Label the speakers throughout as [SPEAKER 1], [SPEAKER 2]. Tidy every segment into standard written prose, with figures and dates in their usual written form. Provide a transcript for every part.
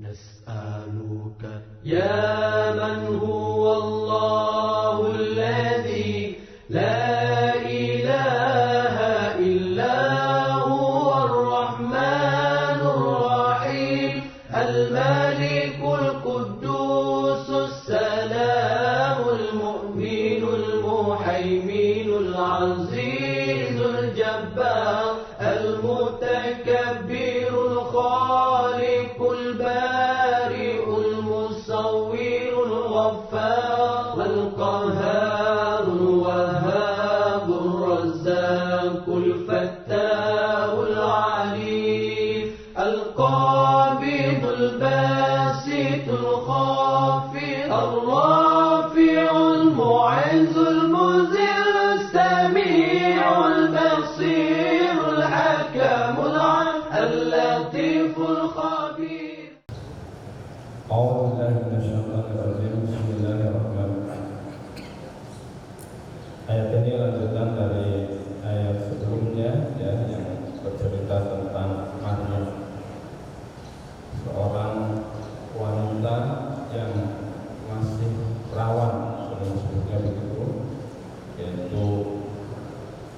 [SPEAKER 1] نسألك يا من هو الله الذي لا إله إلا هو الرحمن الرحيم الملك القدوس السلام المؤمن المهيمن العزيز الجبار المتكبر الخالق البارئ المصور الغفار القهار الوهاب الرزاق الفتاح العليم القابض الباسط الخافض الرافع المعز المذل السميع البصير الحكم العليم اللطيف الخبير.
[SPEAKER 2] أعوذ بالله من الشيطان الرجيم. Bismillahirrahmanirrahim. Ayat ini lanjutan dari ayat sebelumnya ya, yang bercerita tentang Maryam, seorang wanita yang masih perawan sebelum-sebelumnya begitu, yaitu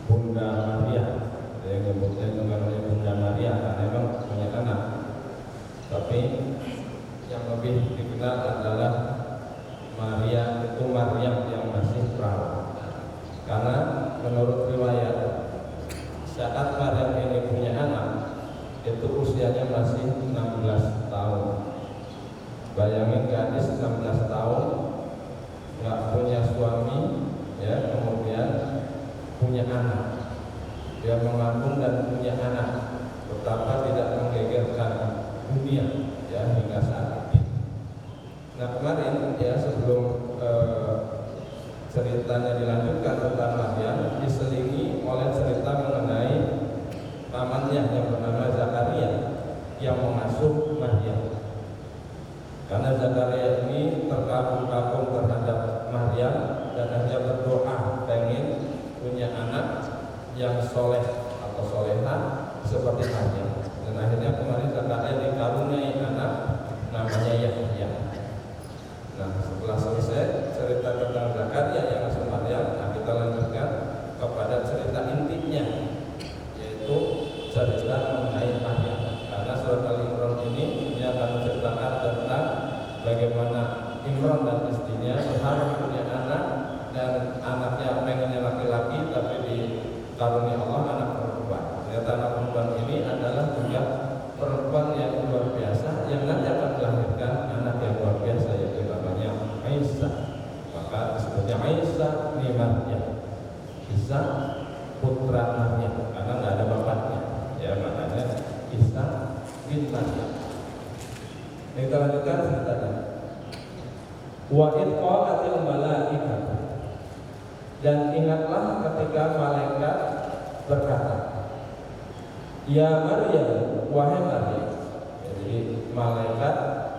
[SPEAKER 2] Bunda Maria. Yang disebutnya juga oleh Bunda Maria karena memang punya anak, tapi yang lebih dikenal adalah Maria itu Maryam yang masih perawan. Karena menurut riwayat saat Maryam ini punya anak itu usianya masih 16 tahun. Bayangin gadis 16 tahun nggak punya suami ya, kemudian punya anak. Dia mengandung dan punya anak, betapa tidak menggegerkan dunia ya hingga saat ini. Nah kemarin ya sebelum ceritanya dilanjutkan tentang Maryam, diselingi oleh cerita mengenai pamannya yang bernama Zakaria yang mengasuh Maryam. Karena Zakaria ini terkagum-kagum terhadap Maryam dan hanya berdoa pengen punya anak yang soleh atau solehah seperti Maryam. Dan akhirnya kemarin Zakaria dikaruniai anak namanya Yahya. Nah setelah selesai cerita tentang Zakaria yang masuk Maryam, nah kita lanjutkan kepada cerita intinya, yaitu cerita mengenai Maryam. Karena surat Al-Imran ini akan menceritakan tentang bagaimana Imran dan istrinya berharap punya anak, dan anaknya pengennya laki-laki tapi karunia Allah anak perempuan. Ternyata anak perempuan ini adalah juga perempuan yang luar biasa, yang nanti akan melahirkan anak yang luar biasa, yaitu namanya Isa. Maka disebutnya Isa bin Maryam, Isa putra Maryam, karena nggak ada bapaknya. Ya makanya Isa bin Maryam. Kita lanjutkan ceritanya. Wa id qalatil malaikatu, dan ingatlah ketika malaikat berkata, ya Maryam, wahai Maryam. Jadi malaikat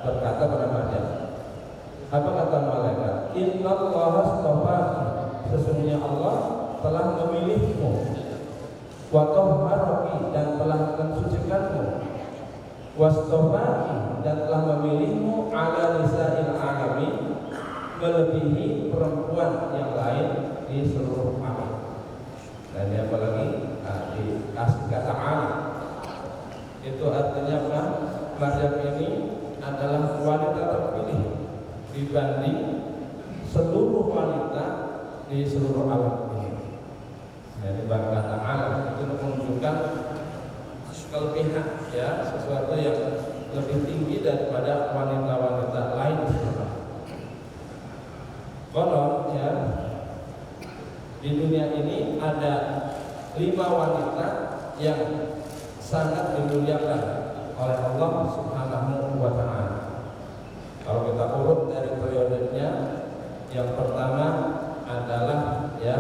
[SPEAKER 2] berkata pada Maryam. Apa kata malaikat? Innallaha astafaki, sesungguhnya Allah telah memilihmu, wa tahharaki, dan telah mensucikanmu, wastafaki, dan telah memilihmu ala nisa'il alamin, melebihi perempuan yang lain di seluruh alam. Dan yang apalagi dikasih kata alam, itu artinya apa? Maryam ini adalah wanita terpilih dibanding seluruh wanita di seluruh alam ini. Jadi kata alam itu menunjukkan kelebihan ya, sesuatu yang lebih tinggi daripada wanita-wanita lain. Konon ya, di dunia ini ada 5 wanita yang sangat dimuliakan oleh Allah Subhanahu wa Ta'ala. Kalau kita urut dari periodenya, yang pertama adalah ya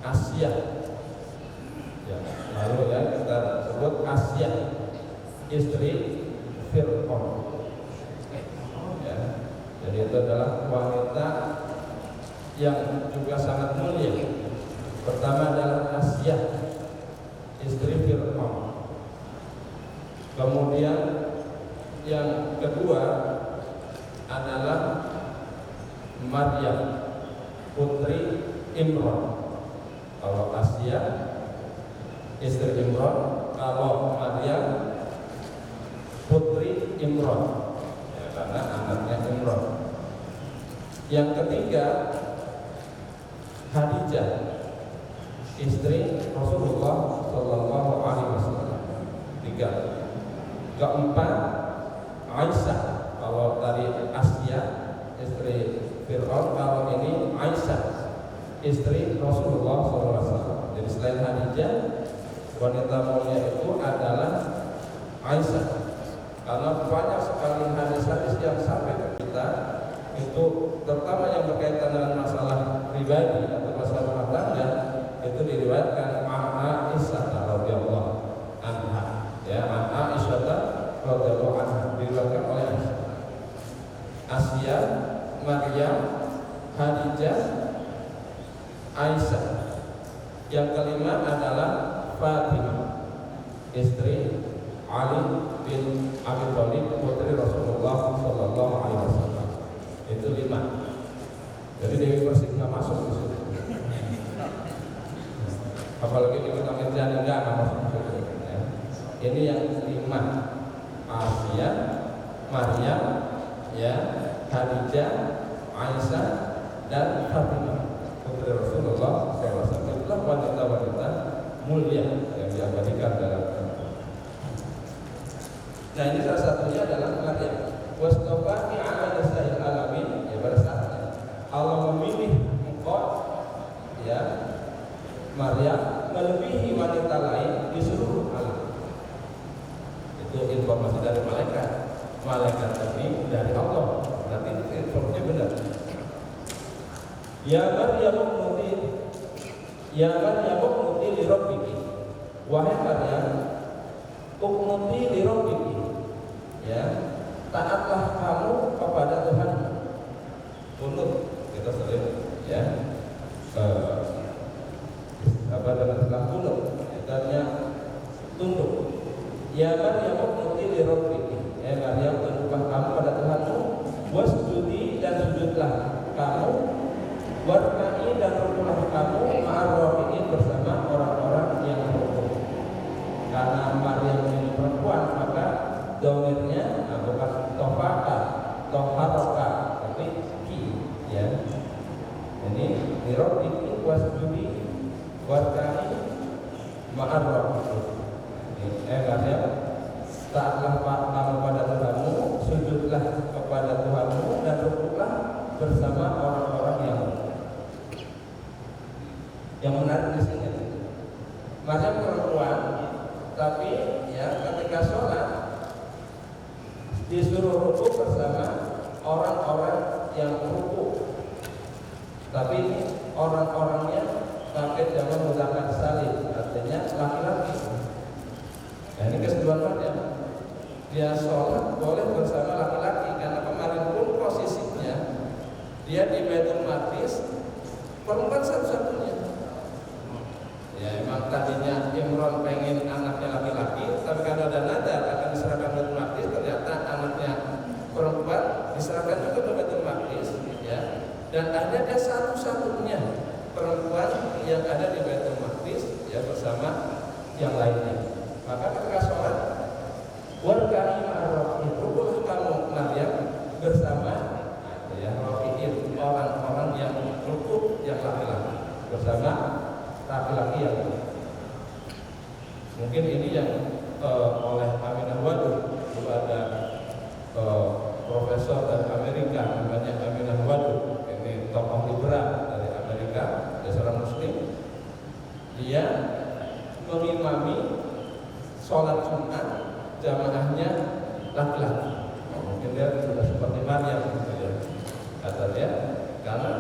[SPEAKER 2] Asia. Ya, lalu ya kita sebut Asia, istri Fir'aun. Ya, jadi itu adalah wanita yang juga sangat mulia. Pertama adalah Asia, istri Fir'aun. Kemudian yang kedua adalah Maryam putri Imran. Kalau Asia istri Imran, kalau Maryam putri Imran, ya, karena anaknya Imran. Yang ketiga Khadijah istri Rasulullah Sallallahu Alaihi Wasallam. Tiga. Keempat Aisyah. Kalau tadi Asia istri Fir'aun, kalau ini Aisyah istri Rasulullah Sallallahu Alaihi Wasallam. Jadi selain Khadijah, wanita mulia itu adalah Aisyah. Karena banyak sekali hadis-hadis yang sampai ke kita itu, terutama yang berkaitan dengan masalah pribadi atau masalah rumah tangga, itu diriwayatkan Aisyah radhiyallahu anha, ya, Aisyah radhiyallahu anha, diriwayatkan oleh Aisyah. Asia, Maryam, Khadijah, Aisyah. Yang kelima adalah Fatimah istri Ali bin Abi Thalib putri Rasulullah Sallallahu Alaihi Wasallam. Itu 5. Jadi Dewi Persik nggak masuk di situ. Apalagi di Kota Mirjani nggak masuk di situ. Ya. Ini yang 5: Asia, Maryam, ya, Khadijah, Aisyah, dan Fatimah putri Rasulullah SAW. Itulah wanita-wanita mulia yang diabadikan dalam Al-Quran. Nah, ini salah satunya adalah Maryam. Wastafani ala nisa'il alamin, ya, pada saatnya Allah memilih engkau, ya, Maryam melebihi wanita lain di seluruh alam. Itu informasi dari malaikat. Malaikat ini dari Allah. Berarti informasinya benar. Ya Maryam uqnuti li rabbiki. Wahai Maryam, uqnuti li rabbiki. Ya, taatlah kamu kepada Tuhan. Kunut kita sering, ya, apa dengan istilah kunut, artinya tunduk. Ya Maryam uqnuti li rabbiki. Ya Maryam, tunduklah kamu pada Tuhanmu. Wasjudi, dan sujudlah kamu. Warka'i, dan rukulah kamu. Ma'ar-rafi'in, bersama orang-orang yang rukuk. Karena Maryam ini perempuan, maka domirnya bukan tofaka, toharoka, tapi ki, ya. Ini dirobiki wasjudi warkani ma'arrofi'in. Maryam, taatlah kamu pada Tuhanmu, sujudlah kepada Tuhanmu, dan rukuklah bersama orang-orang yang rukuk. Yang menarik di sini, Maryam perempuan, tapi ya ketika sholat disuruh rukuk bersama orang-orang yang rukuk. Tapi orang-orangnya pakai jangan menggunakan salib, artinya laki-laki. Nah, ini kesetujuan Maryam. Dia sholat boleh bersama laki-laki, karena kemarin pun posisinya dia di Baitul Maqdis perempuan satu-satunya. Ya, emang tadinya Imran pengen anaknya laki-laki, tapi karena ada nadar akan diserahkan Baitul Maqdis, ternyata anaknya perempuan diserahkan juga ke Baitul Maqdis, ya. Dan ada dia satu-satunya perempuan yang ada di Baitul Maqdis, ya, bersama yang lainnya. Maka ketika sholat, warkani ma'ar-rafi'in, rukulah kamu Maryam bersama, ya, rafi'in, orang-orang yang rukuk yang laki-laki, bersama laki-laki yang mungkin ini yang oleh Aminah Wadud. Itu ada profesor dari Amerika namanya Aminah Wadud. Ini tokoh liberal dari Amerika, dia seorang muslim. Dia mengimami sholat Jumat, jamaahnya laki-laki. Mungkin dia sudah seperti Maryam, gitu ya, kata dia, karena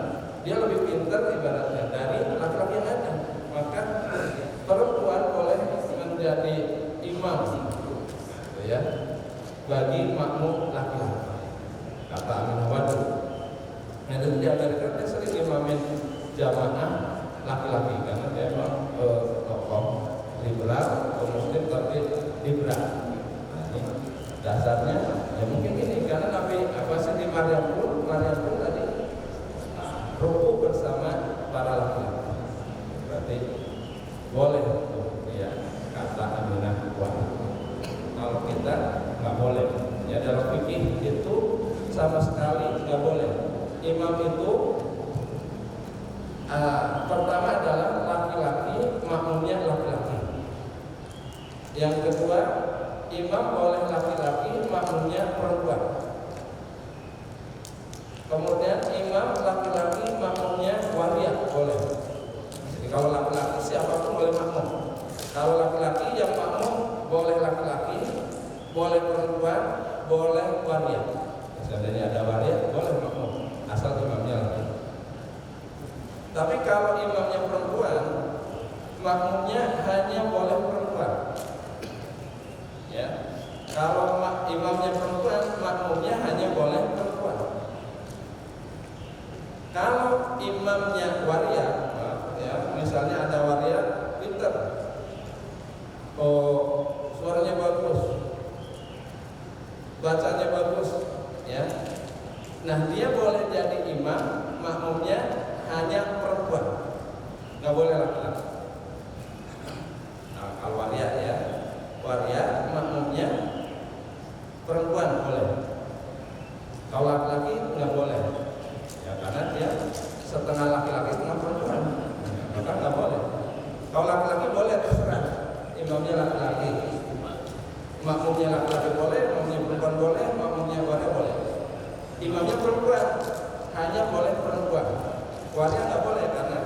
[SPEAKER 2] dia lebih pintar ibaratnya dari laki-laki yang ada. Maka perempuan boleh menjadi imam, gitu ya, bagi makmum laki-laki, kata Aminah Wadud. Nah, itu di Amerika dia sering imamin jamaah laki-laki, karena dia memang tokoh liberal atau muslim tapi liberal. Dasarnya ya mungkin ini karena Nabi Siti Maryam pun tadi rukuk bersama para laki-laki. Berarti boleh ya kata Aminah wahyu. Kalau kita nggak boleh. Ya dalam fikih itu sama sekali nggak boleh. Imam itu pertama adalah laki-laki, makmumnya laki-laki. Yang kedua, imam boleh laki-laki, makmumnya perempuan. Kemudian imam laki-laki, makmumnya waria boleh. Jadi kalau laki-laki siapapun boleh makmum. Kalau laki-laki yang makmum boleh laki-laki, boleh perempuan, boleh waria. Seandainya ada waria boleh makmum, asal imamnya laki. Tapi kalau imamnya perempuan, makmumnya hanya boleh perempuan. Ya, kalau imamnya perempuan, makmumnya hanya boleh perempuan. Kalau imamnya waria, ya, misalnya ada waria pinter, suaranya bagus, bacanya bagus, ya. Nah dia boleh jadi imam, makmumnya hanya perempuan, nggak boleh laki-laki. Nah, kalau waria ya, waria makmumnya perempuan boleh. Kalau laki-laki nggak boleh, ya karena dia setengah laki-laki setengah perempuan, maka nggak boleh. Kalau laki-laki boleh terserah, imamnya laki-laki, makmumnya laki-laki boleh, makmumnya perempuan boleh, makmumnya waria boleh. Imamnya perempuan hanya boleh perempuan. Waria nggak boleh karena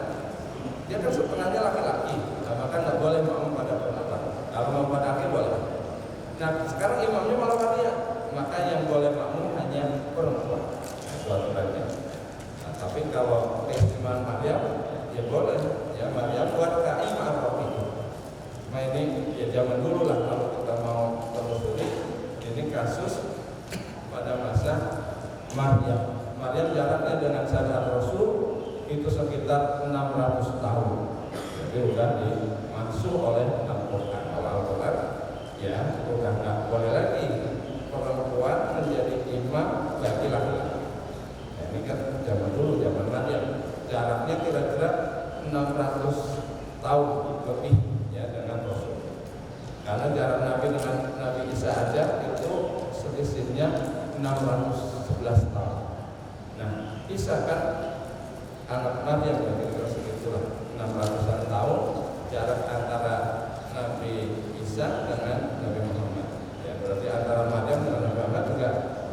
[SPEAKER 2] dia kan setengahnya laki-laki, maka nggak boleh makmum pada perempuan. Kalau makmum pada laki boleh. Nah sekarang imamnya malah waria, maka yang boleh makmum hanya perempuan. Suatu aturannya. Nah, tapi kalau keistimewaan Maryam, ya boleh. Ya Maryam buat kai ma'arofi. Nah ini ya zaman dulu lah kalau kita mau telusuri. Ini kasus pada masa Maryam. Maryam jaraknya dengan syariat Rasul itu sekitar 600 tahun. Jadi sudah dimaksud oleh Al-Quran. Kalau Al-Quran ya sudah nggak boleh lagi perempuan menjadi imam bagi laki-laki. Nah, ini kan zaman dulu, zaman Maryam. Jaraknya kira-kira 600 tahun lebih ya dengan Rasul. Karena jarak Nabi dengan Nabi Isa aja itu selisihnya 611 tahun. Nah, Isa kan anak Maryam ya kira-kira segitulah 600-an tahun jarak antara Nabi Isa dengan Nabi Muhammad. Ya berarti antara Maryam dengan Nabi Muhammad juga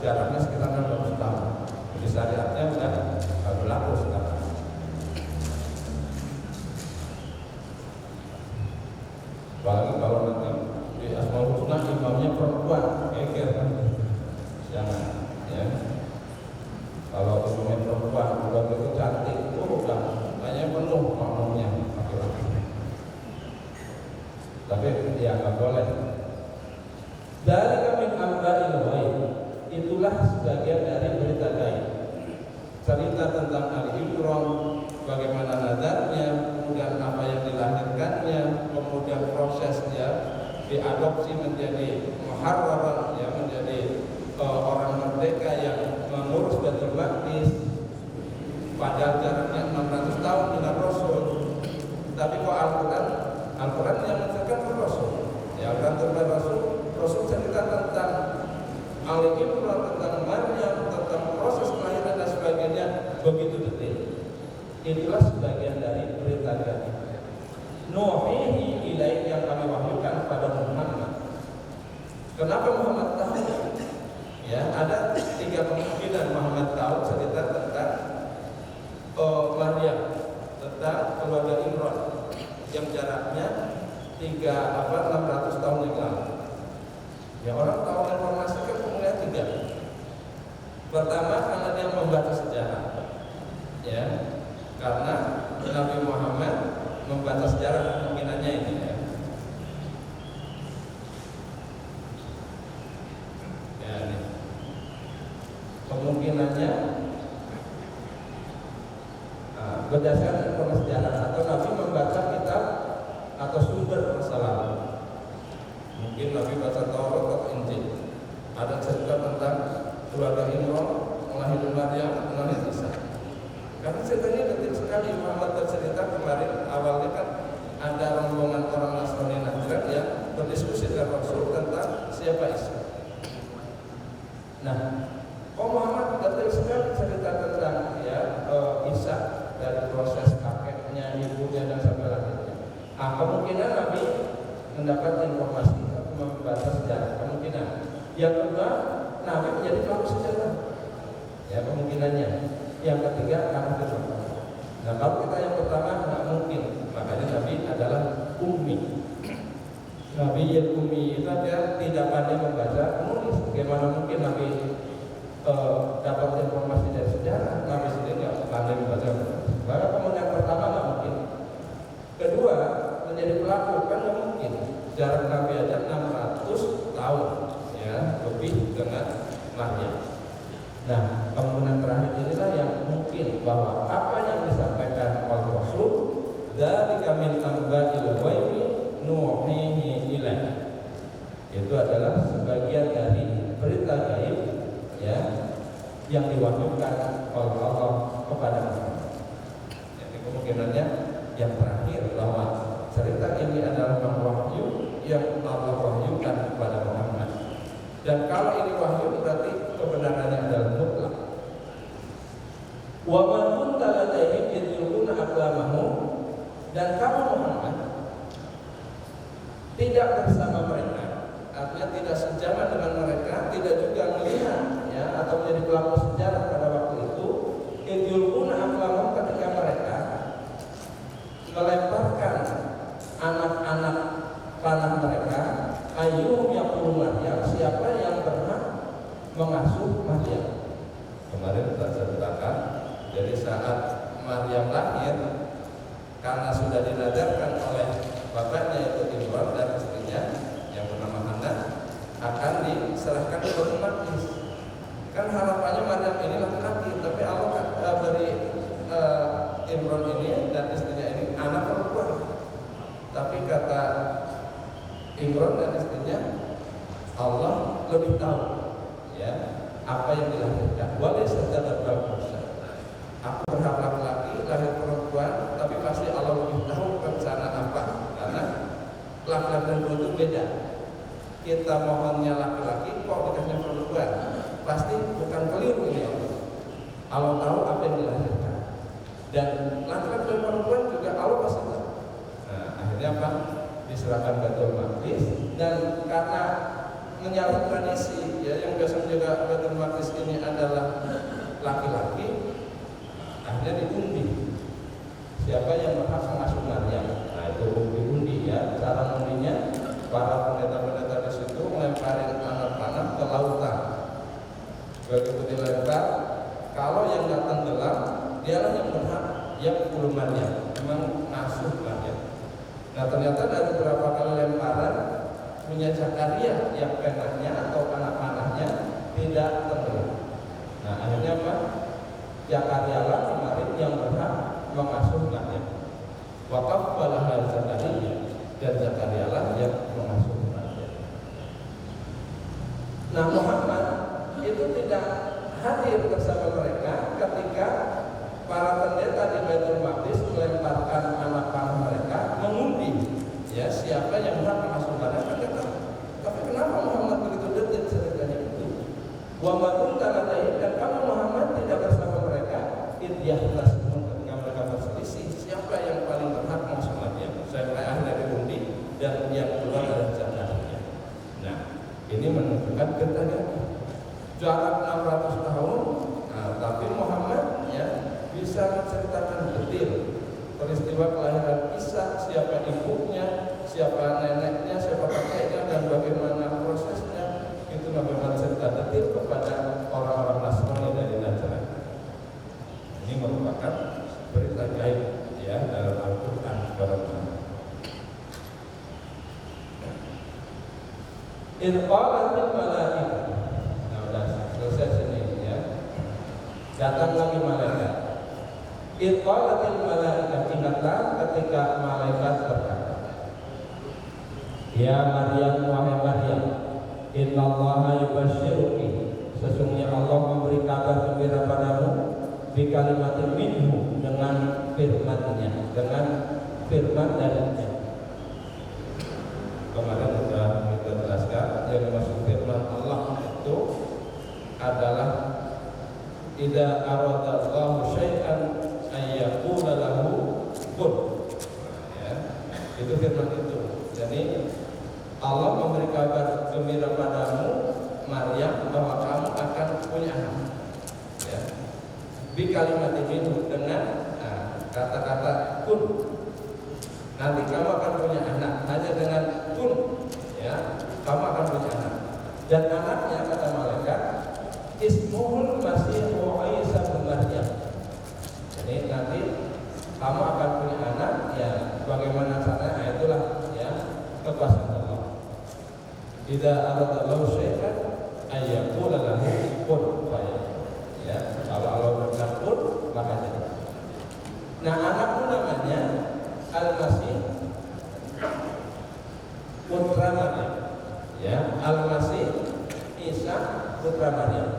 [SPEAKER 2] jaraknya sekitar 600 tahun. Jadi syariatnya sudah berlaku sekarang. Apalagi kalau nanti di Asmaul Husna imamnya perempuan, geger kan? Jangan ya. Kalau imamnya perempuan udah begitu cantik, udah banyak penuh makmumnya laki-laki. Tapi dia nggak boleh. Dari kami amba'il ghaib, itulah sebagian dari berita gaib. Cerita tentang Al-Imran, bagaimana nadarnya, kemudian apa yang dilahirkannya, kemudian prosesnya diadopsi menjadi muharraran, ya menjadi orang merdeka yang mengurus Baitul Maqdis. Padahal jaraknya 600 tahun dengan Rasul. Tapi kok Al-Quran yang menceritakan ke Rasul. Ya Al-Quran Rasul cerita tentang Al-Imran, tentang Maryam, tentang proses kelahiran dan sebagainya begitu detail. Itulah sebagian dari berita gaib. Nuhihi ilaih yang kami wahyukan pada Muhammad. Kenapa Muhammad tahu? Ya, ada 3 kemungkinan Muhammad tahu cerita tentang Maryam, tentang keluarga Imran yang jaraknya 600 tahun yang lalu. Ya orang tahu informasi kan kemudian 3. Pertama karena dia membaca sejarah, ya karena Nabi Muhammad membaca sejarah kemungkinannya ini ya. Ya ini. Kemungkinannya berdasarkan informasi sejarah atau Nabi membaca kitab atau sumber masa lalu. Mungkin Nabi baca Taurat atau Injil keluarga Imran melahirkan Maryam, melahirkan Isa. Karena ceritanya detil sekali. Muhammad bercerita kemarin awalnya kan ada rombongan orang Nasrani Najran yang berdiskusi dengan Rasul tentang siapa Isa. Nah, Muhammad detil sekali cerita tentang Isa dari proses kakeknya, ibunya dan sampai lahirnya. Kemungkinan Nabi mendapat informasi atau membaca sejarah, kemungkinan. Yang kedua, Nabi menjadi pelaku sejarah. Ya, kemungkinannya. Yang ketiga, karena firman. Nah, kalau kita yang pertama nggak mungkin, makanya Nabi adalah ummi. Nabi yang ummi itu dia tidak pandai membaca, menulis. Bagaimana mungkin Nabi dapat informasi dari sejarah? Nabi sendiri nggak pandai membaca. Maka kemudian pertama nggak mungkin. Kedua, menjadi pelaku kan nggak mungkin. Jarak Nabi aja 600 tahun, ya, lebih dengan Maryam. Nah, kemudian terakhir inilah yang mungkin bahwa apa yang disampaikan oleh Rasul dari kami amba'il ghaibi nuhihi ilaih, itu adalah sebagian dari berita gaib, ya, yang diwahyukan oleh Allah kepada Muhammad. Jadi kemungkinannya yang terakhir bahwa cerita ini adalah wahyu yang Allah wahyukan kepada Muhammad. Dan kalau ini wahyu berarti kebenarannya adalah mutlak. Wa ma kunta ladaihim idh yulquna aqlamahum, dan kamu Muhammad tidak bersama mereka, artinya tidak sejaman dengan mereka, tidak juga melihat, ya, atau menjadi pelaku sejarah pada waktu itu. Idh yulquna aqlamahum, ketika mereka melemparkan anak-anak panah mereka, ayyuhum yaqulu Maryam, siapa yang berhak mengasuh Maryam. Kemarin kita ceritakan, jadi saat Maryam lahir, karena sudah dinadarkan oleh bapaknya yaitu Imran dan istrinya yang bernama Hana akan diserahkan ke Baitul Maqdis. Kan harapannya Maryam ini laki-laki, tapi Allah beri Imran ini dan istrinya ini anak perempuan. Tapi kata Imran dan istrinya, Allah lebih tahu, ya, apa yang dilahirkan. Walaysa dzakara unsa. Aku berhak laki-laki, lahir perempuan, tapi pasti Allah lebih tahu rencana apa. Karena laki-laki dan perempuan itu beda. Kita mohonnya laki-laki, kok dikasihnya perempuan, pasti bukan keliru ini Allah. Allah tahu apa yang dilahirkan. Dan laki-laki dan perempuan juga Allah pasti tahu. Nah, akhirnya apa? Diserahkan ke Baitul Maqdis, dan karena menyambut tradisi, ya, yang biasa menjaga Baitul Maqdis ini adalah laki-laki, akhirnya diundi siapa yang berhak mengasuh Maryam. Nah, itu undi, ya. Cara undinya, para pendeta-pendeta di situ melemparin anak panah ke lautan. Begitu dilempar, kalau yang datang gelam, dialah yang berhak yang belum Maryam, memang ngasuh Maryam. Nah, ternyata dari beberapa kali lemparan punya Zakaria yang penahnya atau anak panahnya tidak tenggelam. Nah, akhirnya apa? Zakaria lah kemarin yang berhak mengasuh Maryam. Wakaf balaha Zakaria, dan Zakaria lah yang mengasuh Maryam. Nah, Muhammad itu tidak hadir bersama mereka ketika para pendeta di Baitul Maqdis melemparkan anak panah mereka, mengundi, ya, siapa yang berhak mengasuh Maryam. Tapi kenapa Muhammad begitu detil ceritanya itu? Wa ma kunta ladaihim, dan kamu Muhammad tidak bersama mereka. Idyahlas, ketika mereka berselisih siapa yang paling berhak mengasuh Maryam. Saya mulai akhirnya diundi, dan yang keluar adalah Zakaria. Nah, ini menunjukkan ketegangan jarak 600 tahun. Nah, tapi Muhammad, ya, bisa menceritakan detil peristiwa kelahiran Isa, siapa ibunya, siapa neneknya, siapa kakeknya, dan bagaimana prosesnya. Itu bagaimana cerita detil kepada orang-orang Nasrani dari Najran. Ini merupakan berita gaib, ya, dalam Al-Quran. Irqalatil malaikah. Nah, udah selesai sini, ya. Datang lagi malaikat. Irqalatil malaikah, ingatlah ketika malaikat berkata, ya Maryam, wahai Maryam, innallaha yubashshiruki, sesungguhnya Allah memberi kabar gembira padamu bi kalimatin minhu, dengan firman-Nya, dengan firman darinya. Kemarin sudah kita jelaskan yang dimaksud firman Allah itu adalah idza arada Allahu syai'an ay yaqula lahu kun. Ya, itu firman itu. Jadi Allah memberi kabar gembira padamu Maryam bahwa kamu akan punya anak. Ya. Bi kalimat itu dengan kata-kata kun. Nanti kamu akan punya anak hanya dengan kun. Ya, kamu akan punya anak. Dan anaknya kata malaikat ismuhul masih Isa bin Maryam. Jadi nanti kamu akan punya anak, ya bagaimana caranya? Itulah ya kekuasaan Allah. Idza aradallahu syai'an ay yaqula lahu kun fayakun. Ya, kalau Allah berkata kun maka jadi. Nah, anakmu namanya Al-Masih putra Maryam. Ya, Al-Masih Isa putra Maryam.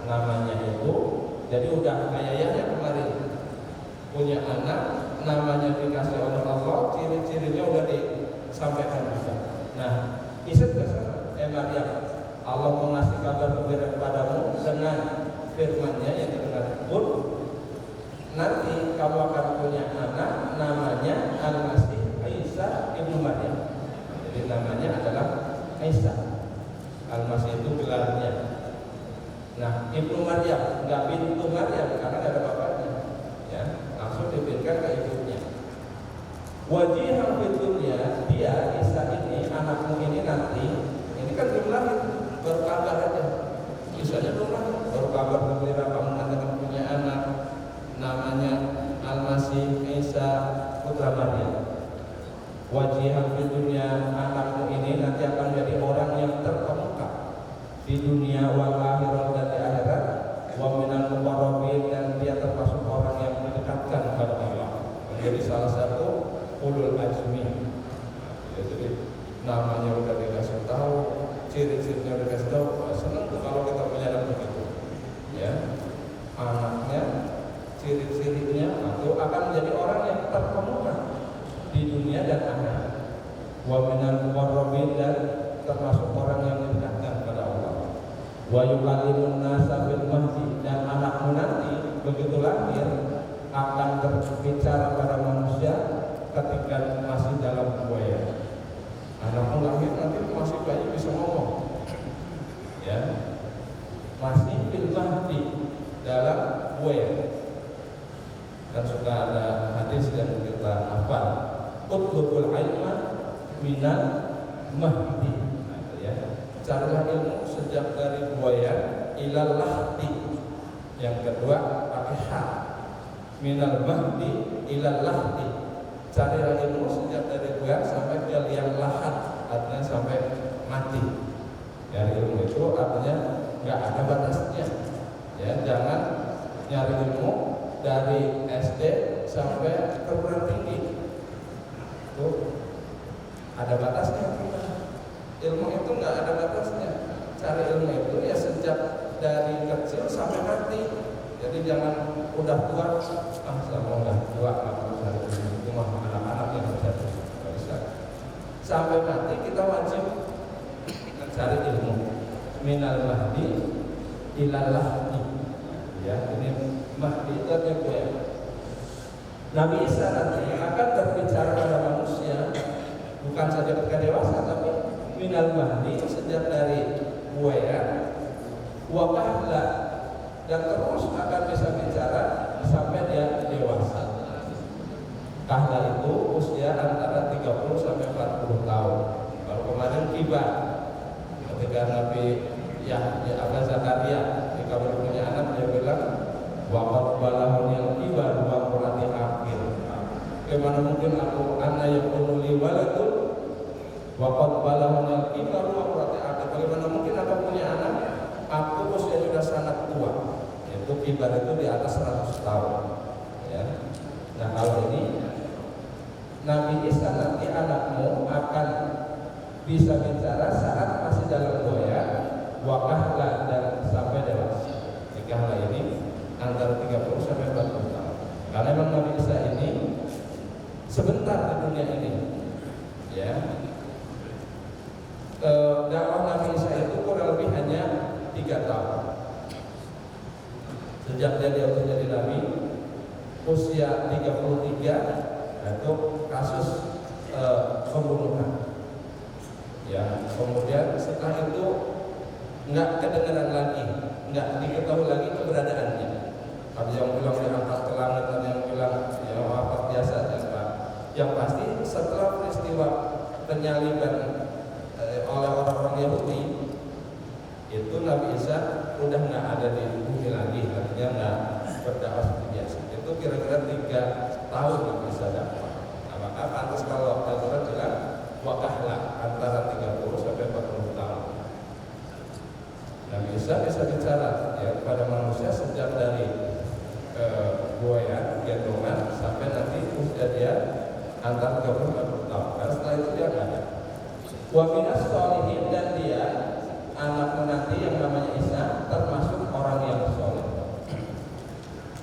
[SPEAKER 2] Namanya itu jadi udah kayak Yahya kemarin punya anak, namanya dikasih oleh Allah, ciri-cirinya udah disampaikan juga. Nah, Isa Maryam, Allah mengasih kabar gembira kepadamu dengan firman-Nya yang dengan kun. Nanti kamu akan punya anak, namanya Al-Masih Isa ibnu Maryam. Jadi namanya adalah Isa. Al-Masih itu gelarnya. Nah, ibnu Maryam, nggak bintu Maryam karena nggak ada bapaknya. Ya, langsung diberikan ke ibunya. Wajihan fitunya, dia Isa ini, anakmu ini nanti, ini kan belum lahir, baru kabar aja. Isanya belum lahir, baru kabar gembira kamu nanti akan punya anak, namanya Al-Masih Isa putra Maryam. Wajihan fitunya, anakmu ini nanti akan menjadi orang yang terkemuka di dunia wal akhirat, dan di akhirat, wa minal muqarrabin, dan dia termasuk orang yang mendekatkan kepada Allah, menjadi salah satu ulul azmi. Ya, jadi namanya udah dikasih tahu, ciri-cirinya udah dikasih tahu. Senang tuh kalau kita punya anak begitu. Ya, anaknya, ciri-cirinya itu akan menjadi orang yang terkemuka di dunia dan akhirat. Wa minal muqarrabin, dan termasuk orang yang mendekatkan kepada Allah. Wa yukallimun nasa bil mahdi, dan anakmu nanti begitu lahir akan berbicara pada manusia ketika masih dalam buaya. Anakmu lahir nanti masih bayi bisa ngomong. Ya. Masih bil mahdi, dalam buaya. Dan sudah ada hadis yang kita hafal, utlubul ilma minal mahdi. Ya, carilah ilmu sejak dari buaya ilal lahdi. Yang kedua pakai ha, minal mahdi ilal lahdi. Carilah ilmu sejak dari buaya sampai ke liang lahat, artinya sampai mati. Ya, ilmu itu artinya nggak ada batasnya. Ya, jangan nyari ilmu dari SD sampai perguruan tinggi. Tuh ada batasnya. Ilmu itu nggak ada batasnya. Cari ilmu itu ya sejak dari kecil sampai mati. Jadi jangan udah tua, sama udah tua nggak perlu cari ilmu. Cuma anak-anak yang terjadi nggak bisa. Sampai mati kita wajib mencari ilmu. Minal mahdi ilal lahdi. Ya, ini mahdi itu artinya gue. Nabi Isa nanti akan berbicara pada manusia, bukan saja ketika dewasa, tapi minal mahdi, sejak dari buaya, wa kahla, dan terus akan bisa bicara sampai dia dewasa. Kahla itu usia antara 30 sampai 40 tahun. Baru kemarin tiba ketika Nabi Yahya Zakaria ketika punya anak, dia bilang waqad balahun yang tiba wa qurati akhir. Bagaimana mungkin aku anak yang li waladun waqad balahun yang tiba wa qurati akhir. Bagaimana mungkin aku punya anak, aku usia sudah sangat tua. Itu kibar itu di atas 100 tahun. Ya. Nah, kalau ini Nabi Isa nanti anakmu akan bisa bicara saat masih dalam buaya, wakahlah, dan sampai dewasa. Nikahlah ini antara 30 sampai 40 tahun. Karena memang Nabi Isa ini sebentar di dunia ini, ya. Dakwah Nabi Isa itu kurang lebih hanya 3 tahun. Sejak dia jadi Nabi, usia 33 itu kasus pembunuhan. Ya, kemudian setelah itu nggak kedengaran lagi, nggak diketahui lagi keberadaannya. Ada yang bilang diangkat ke langit, ada yang bilang ya apa biasa saja. Yang pasti setelah peristiwa penyaliban oleh orang-orang Yahudi itu Nabi Isa udah nggak ada di bumi lagi, artinya nggak berdakwah seperti biasa. Itu kira-kira 3 tahun Nabi Isa dakwah. Nah, maka pantas kalau Al-Quran bilang wakahlah antara 30 sampai 40 tahun. Nabi Isa bisa bicara ya kepada manusia sejak dari buaya, gendongan sampai nanti usia dia antara 30 dan 40 tahun. Karena setelah itu dia nggak ada. Wa minas sholihin, dan dia anak menanti yang namanya Isa termasuk orang yang soleh.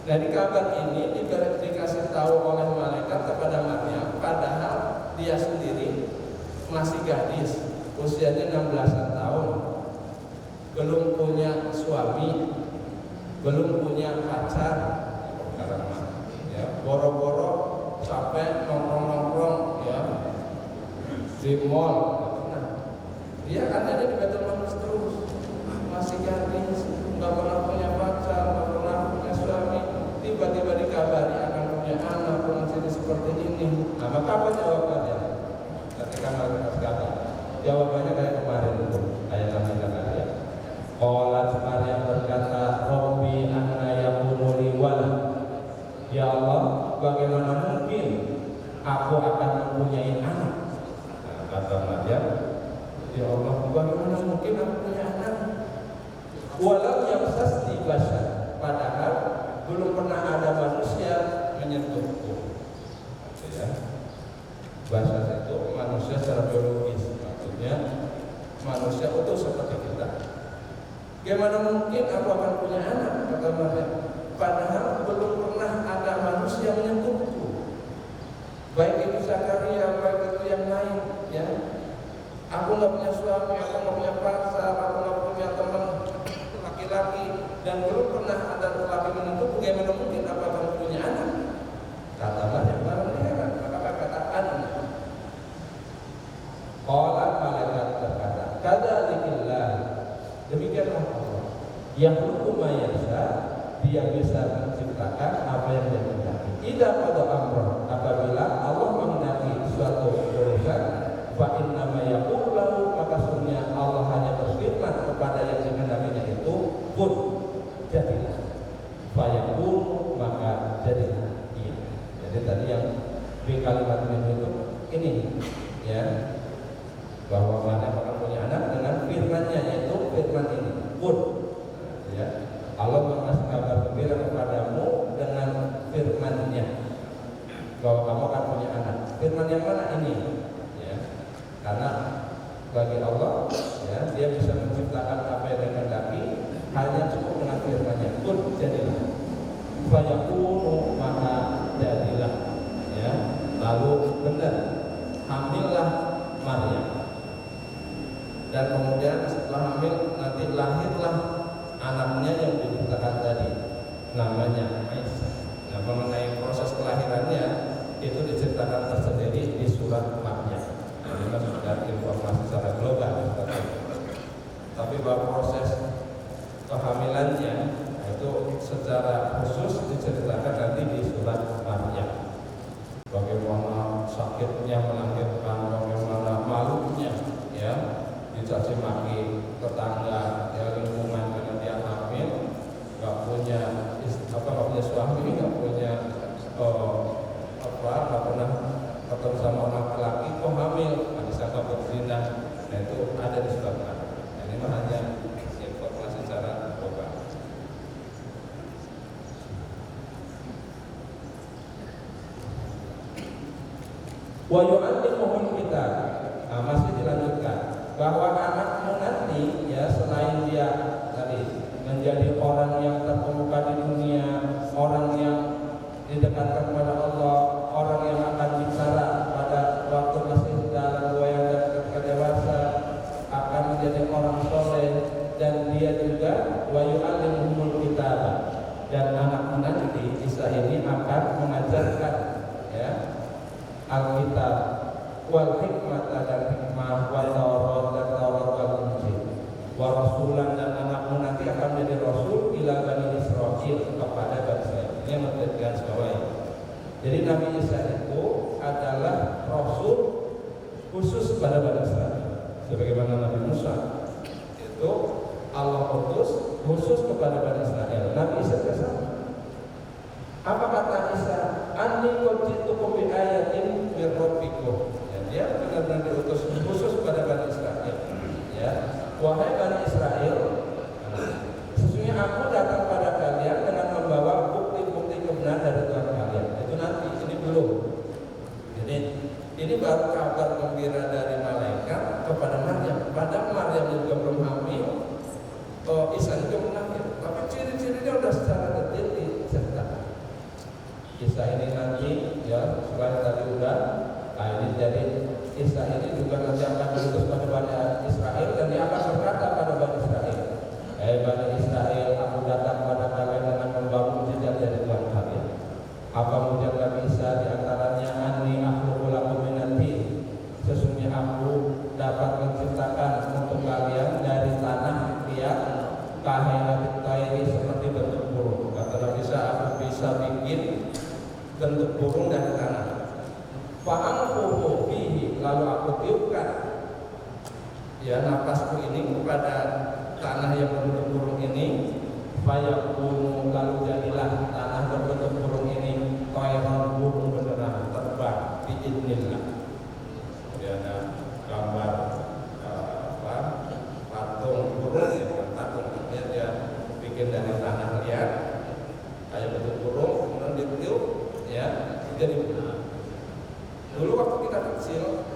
[SPEAKER 2] Nah, di kabar ini dikasih tahu oleh malaikat kepada Maryam, padahal dia sendiri masih gadis, usianya 16 tahun, belum punya suami, belum punya pacar, ya, boro-boro sampai nongkrong-nongkrong ya di mall. Dia kan ada di Baitul Maqdis terus, masih gadis, nggak pernah punya pacar, nggak pernah punya suami. Tiba-tiba dikabari akan punya anak dengan ciri seperti ini. Nah, maka apa jawabannya? Ketika mereka kabar, jawabannya kayak kemarin itu, ayat Nabi Zakaria. Qalat Maryam berkata, Rabbi anna yakunu li walad. Ya Allah, bagaimana mungkin aku akan mempunyai anak? Nah, kata Maryam, ya Allah, bagaimana mungkin aku punya anak? Walau yamsasni bashar, padahal belum pernah ada manusia menyentuhku. Ya. Bashar itu manusia secara biologis, maksudnya manusia utuh seperti kita. Bagaimana mungkin aku akan punya anak? Kata Maryam, padahal belum pernah ada manusia menyentuhku. Baik itu Zakaria, baik itu yang lain, ya. Aku nggak punya suami, aku nggak punya pacar, aku nggak punya teman laki-laki, dan belum pernah ada laki menyentuh. Bagaimana mungkin aku akan punya anak? Kata Maryam, heran. Maka katakan, Qalat, malaikat berkata, kadzalika, demikianlah Allah yang hukum mayasa, dia bisa menciptakan apa yang dia kehendaki. Idza qada amran, apabila Allah menghendaki suatu urusan, fa inna ma yaqulu lahu, maka sesungguhnya Allah hanya berfirman kepada yang dikehendakinya itu, kun, jadilah. Fa yakun, maka jadilah. Iya. Jadi tadi yang di kalimat itu ini ya, bahwa mana akan punya anak dengan firman-Nya, yaitu firman ini, kun. Ya. Allah mengasih kabar gembira kepadamu dengan firman-Nya bahwa kamu akan punya anak. Firman yang mana ini? Ya. Karena bagi Allah, ya, dia bisa menciptakan apa yang dia kehendaki, hanya cukup dengan firman-Nya, kun, jadilah. Fa yakunu, maka jadilah. Ya. Lalu benar, hamillah Maryam. Dan kemudian setelah hamil nanti lahirlah anaknya yang diciptakan tadi, namanya Isa. Nah, mengenai proses kelahirannya itu diceritakan tersendiri di surat Maryam. Ini sudah informasi secara global. Tapi bahwa proses kehamilannya itu secara khusus diceritakan nanti di surat Maryam. Bagaimana sakitnya melahirkan, bagaimana malunya, ya, dicaci maki tetangga, ya, lingkungan karena dia hamil, nggak punya suami, nggak punya nggak pernah ketemu sama orang laki, kok hamil, disangka berzina. Nah, itu ada di surat Maryam. Ini mah hanya informasi secara global. Wa yu'allimuhum kitab. Nah, masih dilanjutkan bahwa anakmu nanti, ya, selain dia tadi menjadi orang yang terkemuka di dunia, orang yang didekatkan kepada Allah, orang yang akan bicara pada waktu masih dalam goyang dan ketika dewasa, akan menjadi orang soleh, dan dia juga wa yu'allimuhumul kitab, dan anak-anak di kisah ini akan mengajarkan ya Alkitab wal hikmah dan hikmah wa Taurat dan Taurat wal Injil wa rasulan, dan anakmu nanti akan menjadi rasul ila Bani Israil, kepada Bani Israil. Ini yang menjadikan sebagai. Jadi Nabi Isa itu adalah rasul khusus kepada Bani Israil, sebagaimana Nabi Musa itu Allah utus khusus kepada Bani Israil. Nabi Isa sama. Apa kata Isa? Anni qad ji'tukum bi ayatin min rabbikum. Dia benar-benar diutus khusus kepada Bani Israil. Ya, wahai Bani Israil, sesungguhnya aku datang pada kalian dengan membawa bukti-bukti kebenaran dari Tuhan kalian. Itu nanti, ini belum. Jadi ini baru kabar gembira dari malaikat kepada Maryam. Padahal Maryam juga belum hamil. Isa juga belum hamil. Tapi ciri-cirinya sudah secara detail diceritakan. Isa ini nanti, ya, selain tadi udah. Nah, ini jadi Isa ini juga nanti akan diutus pada Bani Israil, dan dia akan berkata pada Bani Israil, Bani Israil, aku datang pada kalian dengan membawa mujizat dari Tuhan kalian. Apa mujizat Nabi Isa? Di antaranya anni akhluqu lakum minat tin. Sesungguhnya aku dapat menciptakan untuk kalian dari tanah yang kahayat tayri, seperti bentuk burung. Kata Nabi Isa, aku bisa bikin bentuk burung dari tanah. Fa'anfuhu fihi, lalu aku tiupkan ya nafasku ini kepada tanah yang berbentuk burung ini. Fayakunu, lalu jadilah tanah berbentuk burung ini tayran, burung beneran terbang biidznillah. Kemudian ada gambar patung burung, ya, patung dia bikin dari tanah liat kayak bentuk burung, kemudian ditiup ya jadi. Dulu waktu kita kecil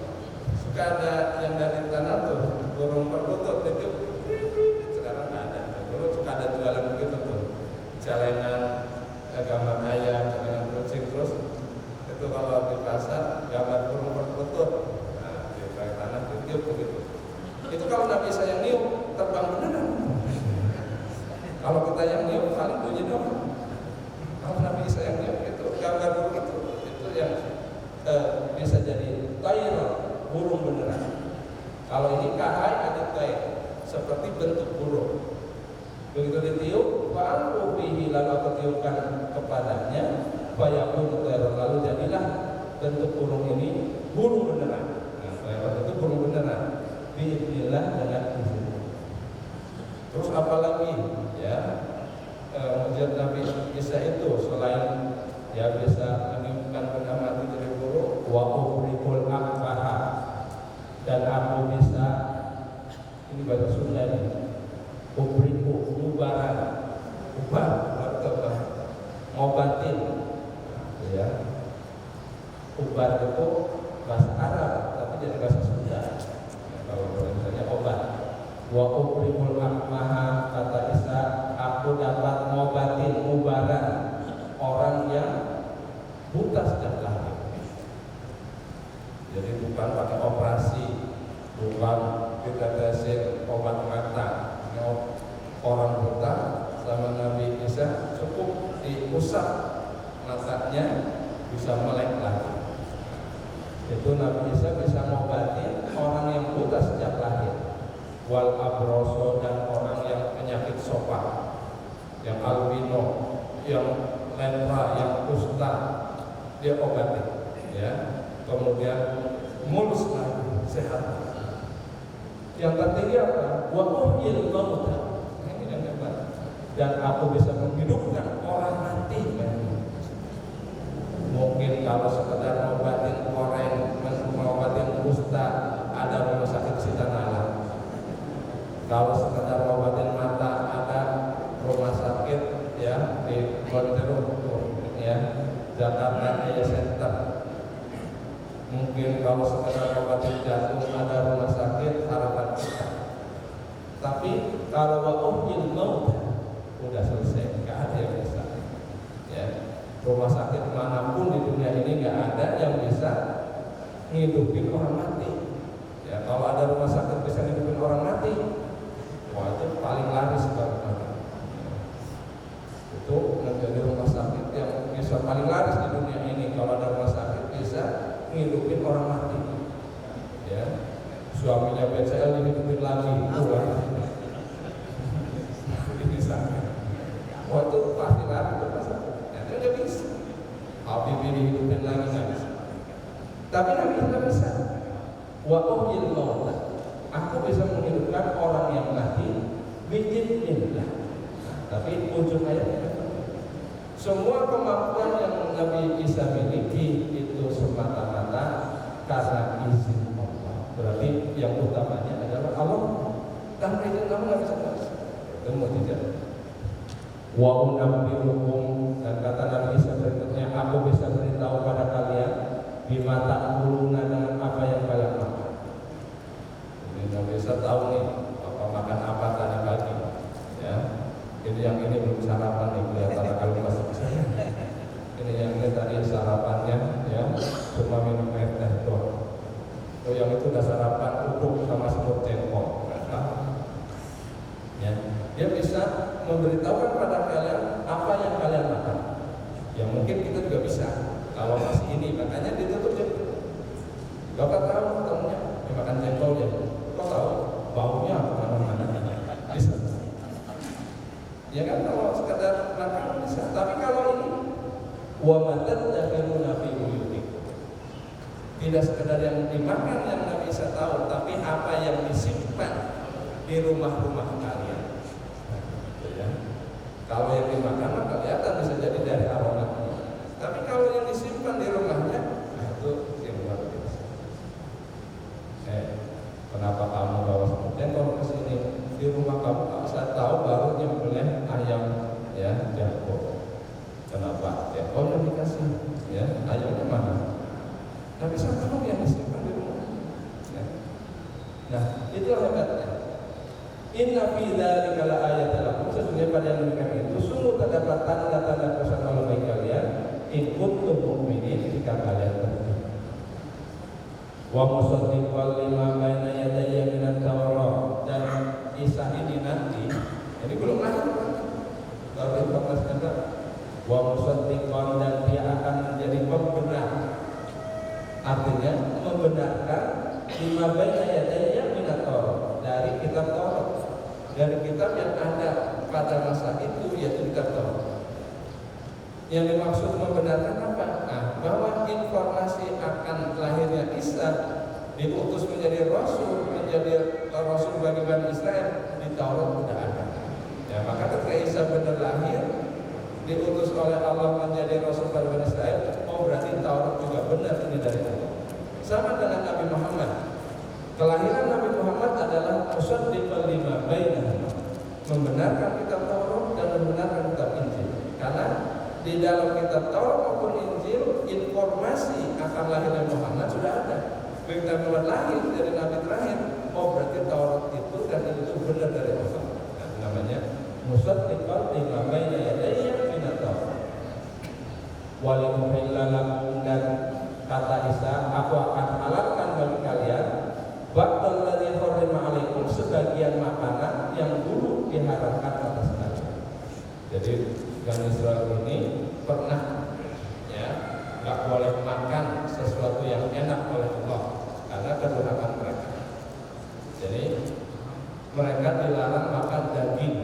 [SPEAKER 2] suka ada yang dari tanah tuh burung perkutut itu, sekarang nggak ada. Dulu suka ada jualan begitu tuh, celengan gambar ayam, celengan kucing, terus itu kalau di pasar gambar burung perkutut. Nah, di tanah ditiup begitu. Itu kalau Nabi Isa yang niup terbang beneran. Kalau kita yang niup paling bunyi dong. Kalau Nabi Isa yang niup itu gambar burung itu yang bisa jadi tayr, burung beneran. Kalau ini kahai ada tayr, seperti bentuk burung. Begitu ditiup, fa'alqu fihi, lalu aku tiupkan kepadanya, fayakun tayr, lalu jadilah bentuk burung ini burung beneran. Nah, tayr itu burung beneran. Biidznillah, dengan izin. Terus apalagi ya mujizat Nabi Isa itu selain ya bisa meniupkan benda mati dari burung, wa ubrikul akbaha, dan aku bisa, ini bahasa Sunda ini, ubriku, ubaran, ngobatin ya. Ubar itu bahasa Arab tapi jadi bahasa Sunda ya, kalau misalnya obat. Wa ubrikul akbaha, kata Isa, aku dapat ngobatin ubaran, orang yang buta sejak lahir. Jadi bukan pakai operasi, bukan kita tesin obat mata. Orang buta sama Nabi Isa cukup diusap matanya bisa melek lagi. Itu Nabi Isa bisa ngobatin orang yang buta sejak lahir. Wal abroso, dan orang yang penyakit sopa, yang albino, yang lepra, yang kusta, dia obati ya. Kemudian mulus lagi, sehat. Yang tertinggi apa? Wa uhyil mauta. Ini yang hebat. Dan aku bisa menghidupkan orang mati. Mungkin kalau sekedar ngobatin orang, ngobatin kusta, ada rumah sakit Sitanala. Kalau sekedar ngobatin mata, ada rumah sakit ya di Gondrong ya, Jakarta Eye Center. Mungkin kalau sekedar obatin jantung, ada rumah sakit Harapan Kita. Tapi kalau wa'uhyil maut, udah selesai, nggak ada yang bisa. Ya, rumah sakit manapun di dunia ini nggak ada yang bisa ngidupin orang mati. Ya, kalau ada rumah sakit bisa ngidupin orang mati, wah itu paling laris banget. Itu menjadi rumah sakit yang bisa paling laris di dunia ini. Kalau ada rumah sakit bisa ngidupin orang mati. Ya, suaminya BCL dihidupin lagi, bisa. Wah itu pasti laris rumah sakit. Itu nggak bisa. Habibie dihidupin lagi nggak bisa. Tapi Nabi nggak bisa. Wa uhyil mauta, aku bisa menghidupkan orang yang mati biidznillah. Tapi ujung ayatnya semua kemampuan yang Nabi Isa miliki itu semata-mata karena izin Allah. Berarti yang utamanya adalah Allah. Tanpa izin kamu nggak bisa masuk. Itu mukjizat. Wa unabbiukum, dan kata Nabi Isa berikutnya, aku bisa beritahu pada kalian bima ta'kuluna, dengan apa yang kalian makan. Jadi Nabi Isa tahu nih apa makan apa tadi pagi. Ya. Ini yang ini belum sarapan nih, kelihatan kalau masuk saya. Ini yang ini tadi sarapannya, ya, cuma minum air teh doang. Oh, yang itu udah sarapan uduk sama semur jengkol. Ya, dia bisa memberitahukan pada kalian apa yang kalian makan. Ya mungkin kita juga bisa. Kalau masih ini, makanya ditutup jam. Bapak tahu temennya makan jengkol ya. Kok tahu? Baunya kemana-mana. Bisa. Ya kan, kalau sekedar makan bisa. Tapi kalau ini wa matadzakaruna fi buyutikum, tidak sekedar yang dimakan yang Nabi bisa tahu, tapi apa yang disimpan di rumah-rumah kalian. Ya. Kalau yang dimakan mah kelihatan bisa jadi dari aromanya. Tapi kalau yang disimpan di rumahnya, nah itu yang luar biasa. Kenapa kamu bawa semut jengkol ke sini? Di rumah kamu kalau saya tahu baru nyembelih ayam, ya, jago. Kenapa? Ya, udah dikasih, ya, ayamnya mana? Nah bisa kamu yang disimpan di rumah. Ya. Nah itulah hebatnya. Inna fi dzalika la ayatan lakum, sesungguhnya pada yang demikian itu sungguh terdapat tanda-tanda kebesaran Allah bagi kalian, in kuntum mu'minin, jika kalian beriman. Wa musaddiqan lima baina yadayya minat Taurat, dan Isa ini nanti, ini belum lahir, baru 14 kata. Wa musaddiqan, dan dia akan menjadi pembenar, artinya membenarkan lima baina yadayya minat Taurat, dari kitab Taurat, dari kitab yang ada pada masa itu, yaitu kitab Taurat. Yang dimaksud membenarkan apa? Nah, bahwa informasi akan lahirnya Isa, diutus menjadi rasul bagi Bani Israel, di Taurat sudah ada. Ya, maka ketika Isa benar lahir, diutus oleh Allah menjadi rasul bagi Bani Israel, oh berarti Taurat juga benar ini dari Allah. Sama dengan Nabi Muhammad. Kelahiran Nabi Muhammad adalah musaddiqan lima bainahuma, membenarkan kitab Taurat dan membenarkan kitab Injil. Karena di dalam kitab Taurat maupun Injil, informasi akan lahirnya Muhammad sudah ada. Begitu Muhammad lahir dari Nabi terakhir, oh berarti Taurat itu dan itu benar dari Allah. Nah, namanya musaddiqan lima baina yadayya minat Taurat. Wa liuhilla lakum, dan kata Isa, aku akan halalkan bagi kalian ba'dal ladzi harrama 'alaikum, sebagian makanan yang dulu diharamkan atas kalian. Jadi Bani Israel ini pernah, ya, nggak boleh makan sesuatu yang enak oleh Allah karena kedurhakaan mereka. Jadi mereka dilarang makan daging.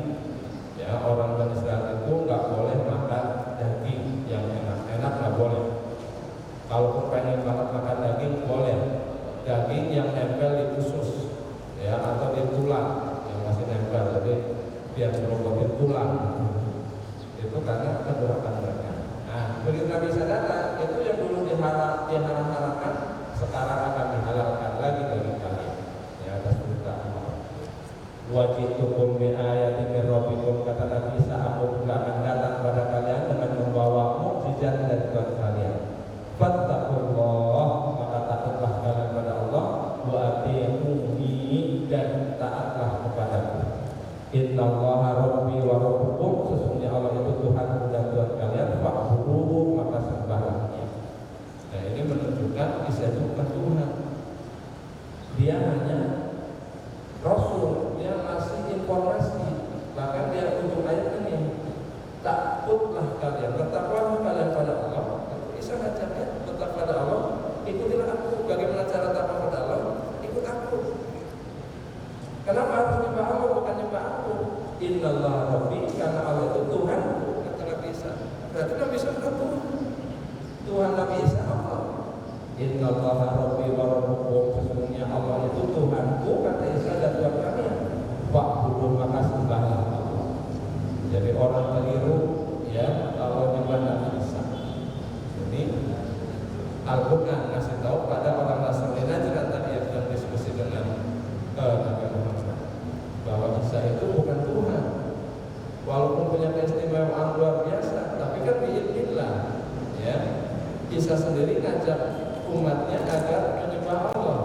[SPEAKER 2] Ya, orang Bani Israel itu nggak boleh makan daging yang enak nggak boleh. Kalau pengen banget makan daging boleh, daging yang nempel di usus, ya, atau di tulang yang masih nempel, jadi biar merobotin tulang. Itu karena kedurhakaan mereka. Nah, begitu Nabi Isa datang, itu yang dulu diharam-haramkan sekarang akan dihalalkan lagi bagi kalian. Ya, atas perintah Allah. Wajitukum bi ayatin min rabbikum, kata Nabi Isa, aku juga akan datang pada kalian dengan membawa mukjizat dari Tuhan kalian. Fattaqullah, maka takutlah kalian pada Allah, wa atii'uni, dan taatlah kepadaku. Innallaha rabbi wa rabbukum, sekalian, bertakwalah kalian pada Allah. Isa ngajarnya bertakwa pada Allah, ikutilah aku. Bagaimana cara takwa pada Allah? Ikut aku. Kenapa harus nyembah Allah bukan nyembah aku? Innallaha rabbi, karena Allah itu Tuhanku, kata Nabi Isa. Berarti Nabi Isa bukan Tuhan. Tuhan Nabi Isa Allah. Innallaha rabbi wa rabbukum, sesungguhnya Allah itu Tuhanku, kata Isa, dan Tuhan kalian. Fa'budu, maka sembahlah Allah. Jadi orang keliru ya kalau nyembah Nabi Isa. Ini Al-Quran ngasih tahu pada orang Nasrani Najran tadi yang sedang diskusi dengan Nabi Muhammad bahwa Isa itu bukan Tuhan, walaupun punya keistimewaan luar biasa, tapi kan biidznillah ya. Isa sendiri ngajak umatnya agar menyembah Allah,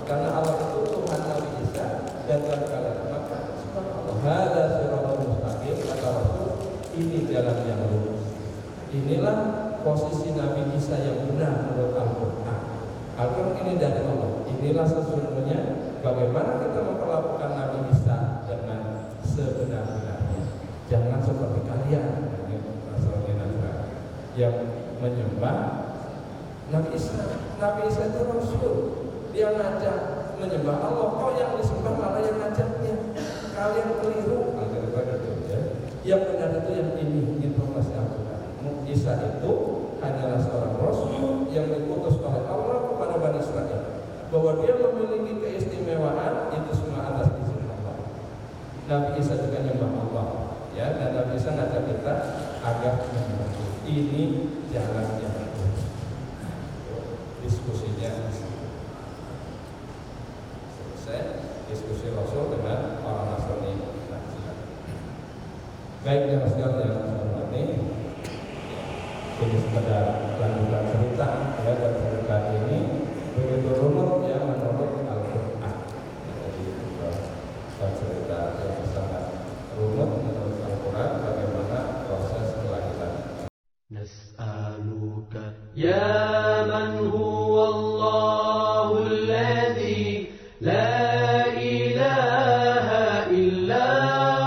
[SPEAKER 2] karena Allah itu Tuhan Nabi Isa dan Tuhan kalian. Maka subhanallah, hadza siratal mustaqim, kata Rasul, ini jalan yang lurus. Inilah posisi Nabi Isa yang benar menurut Al-Quran. Al-Quran ini dari Allah. Inilah sesungguhnya bagaimana kita memperlakukan Nabi Isa dengan sebenar-benarnya. Jangan seperti kalian yang menyembah Nabi Isa. Nabi Isa itu Rasul. Dia ngajak menyembah Allah. Kau yang disembah malah yang ngajaknya. Kalian keliru. Yang benar itu yang ini informasi Al-Quran. Isa itu hanyalah seorang Rasul yang diutus oleh Allah kepada Bani Israel. Bahwa dia memiliki keistimewaan itu semua atas izin Allah. Nabi Isa juga nyembah Allah, ya, dan Nabi Isa ngajak kita agar menyembah. Ini jalan yang lurus. Diskusinya selesai. Diskusi Rasul dengan orang Nasrani. Baik, yang sekalian ini sekedar lanjutan cerita ya, dan cerita ini begitu runut ya menurut Al-Quran. Jadi cerita yang sangat runut menurut Al-Quran bagaimana proses kelahiran.
[SPEAKER 1] Nas'aluka ya man huwa Allahu alladhi la ilaha illa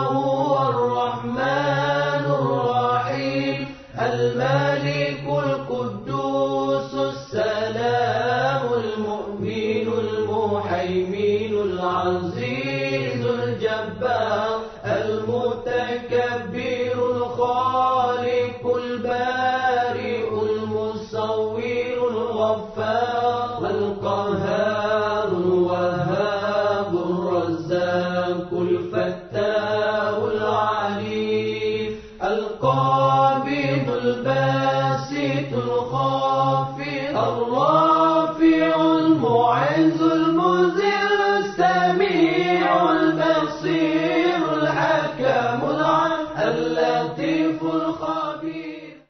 [SPEAKER 1] huwa ar-Rahmanur Rahim al-Malik al-Quddus as-Salam al-Mu'min al-Muhaymin al-Aziz al-Jabbar al-Mutakabbir al-Khaliq al-Bari al-Musawwir al-Ghaffar al-Qahhar al-Wahhab al-Razzaq al-Fattah al-Alim al-Qabid al-Basit al-Khafid al-Rafi' al-Mu'izz